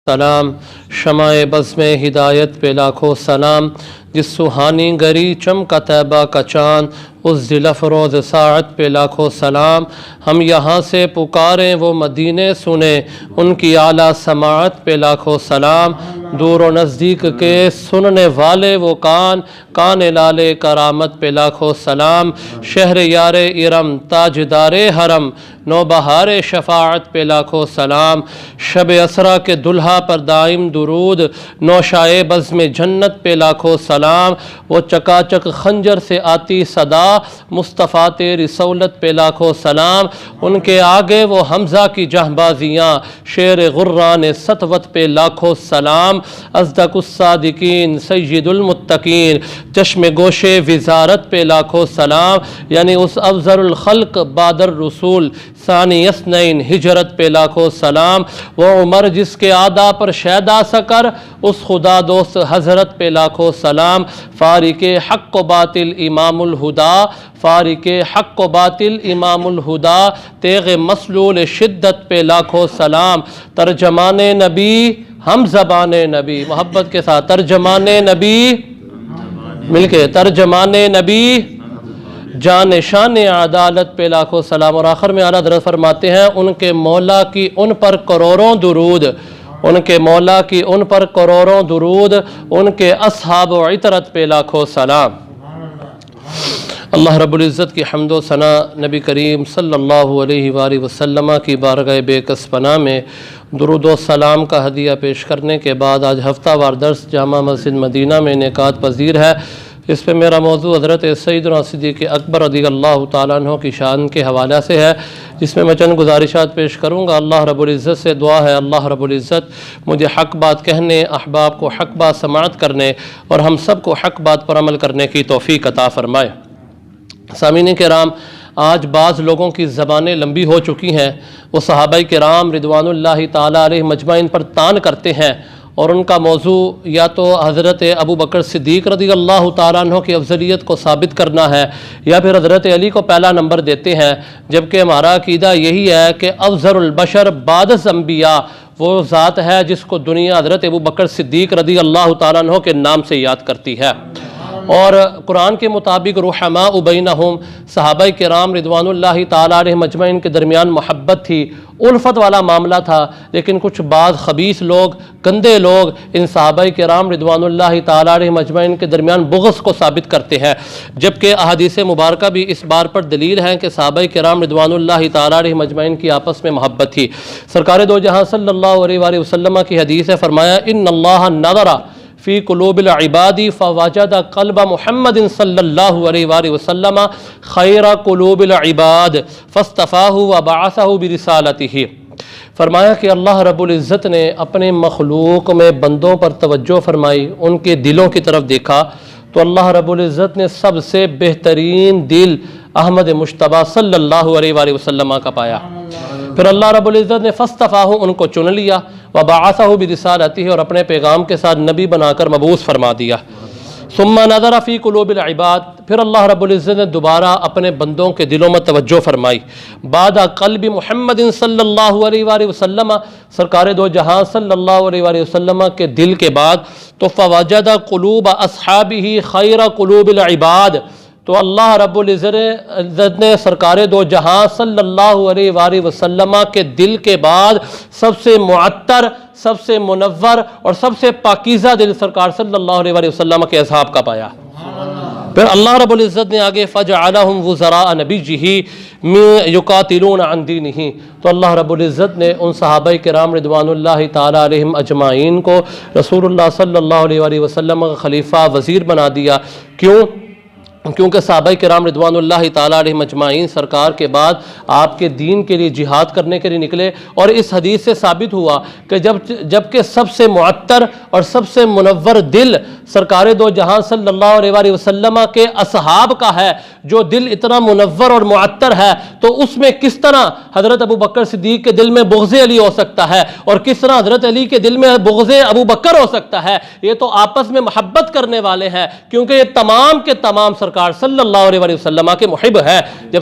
سلام شمع بزم ہدایت پہ لاکھوں سلام، جس سہانی گری چمکا طیبہ کا چاند، اس دل افروز ساعت پہ لاکھوں سلام۔ ہم یہاں سے پکاریں وہ مدینے سنیں، ان کی اعلیٰ سماعت پہ لاکھوں سلام۔ دور و نزدیک کے سننے والے وہ کان لال کرامت پہ لاکھوں سلام۔ شہر یار ارم تاجدار حرم، نوبہار شفاعت پہ لاکھوں سلام۔ شب اسرا کے دلہا پر دائم درود، نوشائے بزم جنت پہ لاکھوں سلام۔ وہ چکا چک خنجر سے آتی صدا، مصطفیٰ تیری سہولت پہ لاکھوں سلام۔ ان کے آگے وہ حمزہ کی جہبازیاں، شیر غران سطوت پہ لاکھوں سلام۔ اصدق الصادقین سید المتقین، چشم گوش وزارت پہ لاکھوں سلام۔ یعنی اس افضل الخلق بادر رسول، ثانی اثنین ہجرت پہ لاکھوں سلام۔ وہ عمر جس کے آدا پر شیدا سکر، اس خدا دوست حضرت پہ لاکھوں سلام۔ فارق حق و باطل امام الہدا، فارق حق و باطل امام الہدا، تیغ مسلول شدت پہ لاکھوں سلام۔ ترجمان نبی ہم زبان نبی، محبت کے ساتھ ترجمان نبی، مل کے ترجمان نبی، جان شان عدالت پہ لاکھوں سلام۔ اور آخر میں اعلیٰ حضرت فرماتے ہیں ان کے مولا کی ان پر کروڑوں درود، ان کے مولا کی ان پر کروڑوں درود، ان کے اصحاب و عطرت پہ لاکھوں سلام۔ اللہ رب العزت کی حمد و ثنا نبی کریم صلی اللہ علیہ وآلہ وسلم کی بارگاہ بے کس پناہ میں درود و سلام کا ہدیہ پیش کرنے کے بعد آج ہفتہ وار درس جامع مسجد مدینہ میں انعقاد پذیر ہے۔ اس پہ میرا موضوع حضرت سیدنا صدیق اکبر رضی اللہ تعالیٰ عنہ کی شان کے حوالے سے ہے، جس میں چند گزارشات پیش کروں گا۔ اللہ رب العزت سے دعا ہے اللہ رب العزت مجھے حق بات کہنے، احباب کو حق بات سماعت کرنے اور ہم سب کو حق بات پر عمل کرنے کی توفیق عطا فرمائے۔ سامعین کرام، آج بعض لوگوں کی زبانیں لمبی ہو چکی ہیں، وہ صحابہ کرام رضوان اللہ تعالیٰ علیہ مجمعین پر طعن کرتے ہیں، اور ان کا موضوع یا تو حضرت ابو بکر صدیق رضی اللہ تعالیٰ عنہ کی افضلیت کو ثابت کرنا ہے، یا پھر حضرت علی کو پہلا نمبر دیتے ہیں، جبکہ ہمارا عقیدہ یہی ہے کہ افضل البشر بعد الانبیاء وہ ذات ہے جس کو دنیا حضرت ابو بکر صدیق رضی اللہ تعالیٰ عنہ کے نام سے یاد کرتی ہے۔ اور قرآن کے مطابق رحماء بینہم، صحابہ کرام رضوان اللہ تعالیٰ علیہ مجمعین کے درمیان محبت تھی، الفت والا معاملہ تھا، لیکن کچھ بعض خبیث لوگ، گندے لوگ ان صحابہ کرام رضوان اللہ تعالیٰ علیہ مجمعین کے درمیان بغض کو ثابت کرتے ہیں، جبکہ احادیث مبارکہ بھی اس بار پر دلیل ہیں کہ صحابہ کرام رضوان اللہ تعالیٰ علیہ مجمعین کی آپس میں محبت تھی۔ سرکار دو جہاں صلی اللہ علیہ وآلہ وسلم کی حدیث ہے، فرمایا ان اللہ نظر فی قلوب العباد فوجد قلب محمد صلی اللہ علیہ وآلہ وسلم خیر قلوب العباد فاصطفاہ وبعثہ برسالتہ۔ فرمایا کہ اللہ رب العزت نے اپنے مخلوق میں بندوں پر توجہ فرمائی، ان کے دلوں کی طرف دیکھا تو اللہ رب العزت نے سب سے بہترین دل احمد مجتبیٰ صلی اللہ علیہ وآلہ وسلم کا پایا۔ پھر اللہ رب العزت نے فاصطفاہ ان کو چن لیا، وبعثہ برسالتہ اور اپنے پیغام کے ساتھ نبی بنا کر مبعوث فرما دیا۔ ثم نظر فی قلوب العباد، پھر اللہ رب العزت نے دوبارہ اپنے بندوں کے دلوں میں توجہ فرمائی، بعد قلب محمد صلی اللہ علیہ وآلہ وسلم، سرکار دو جہاں صلی اللہ علیہ وآلہ وسلم کے دل کے بعد، تو فوجد قلوب اصحابہ خیر قلوب العباد، تو اللہ رب العزت نے سرکار دو جہاں صلی اللہ علیہ وآلہ وسلم کے دل کے بعد سب سے معطر، سب سے منور اور سب سے پاکیزہ دل سرکار صلی اللہ علیہ وآلہ وسلم کے اصحاب کا پایا۔ پھر اللہ رب العزت نے آگے فجعلہم وزراء نبیہ یقاتلون عن دینہ، تو اللہ رب العزت نے ان صحابہ کرام رضوان اللہ تعالیٰ علیہم اجمعین کو رسول اللہ صلی اللہ علیہ وآلہ وسلم کا خلیفہ وزیر بنا دیا۔ کیونکہ صحابہ کرام رضوان اللہ تعالیٰ علیہ مجمعین سرکار کے بعد آپ کے دین کے لیے جہاد کرنے کے لیے نکلے، اور اس حدیث سے ثابت ہوا کہ جب کہ سب سے معطر اور سب سے منور دل سرکار دو جہاں صلی اللہ علیہ وآلہ وسلم کے اصحاب کا ہے، جو دل اتنا منور اور معطر ہے، تو اس میں کس طرح حضرت ابو بکر صدیق کے دل میں بغض علی ہو سکتا ہے، اور کس طرح حضرت علی کے دل میں بغض ابو بکر ہو سکتا ہے؟ یہ تو آپس میں محبت کرنے والے ہیں، کیونکہ یہ تمام کے تمام سرکار صلی اللہ علیہ وسلم کے محب ہے۔ جب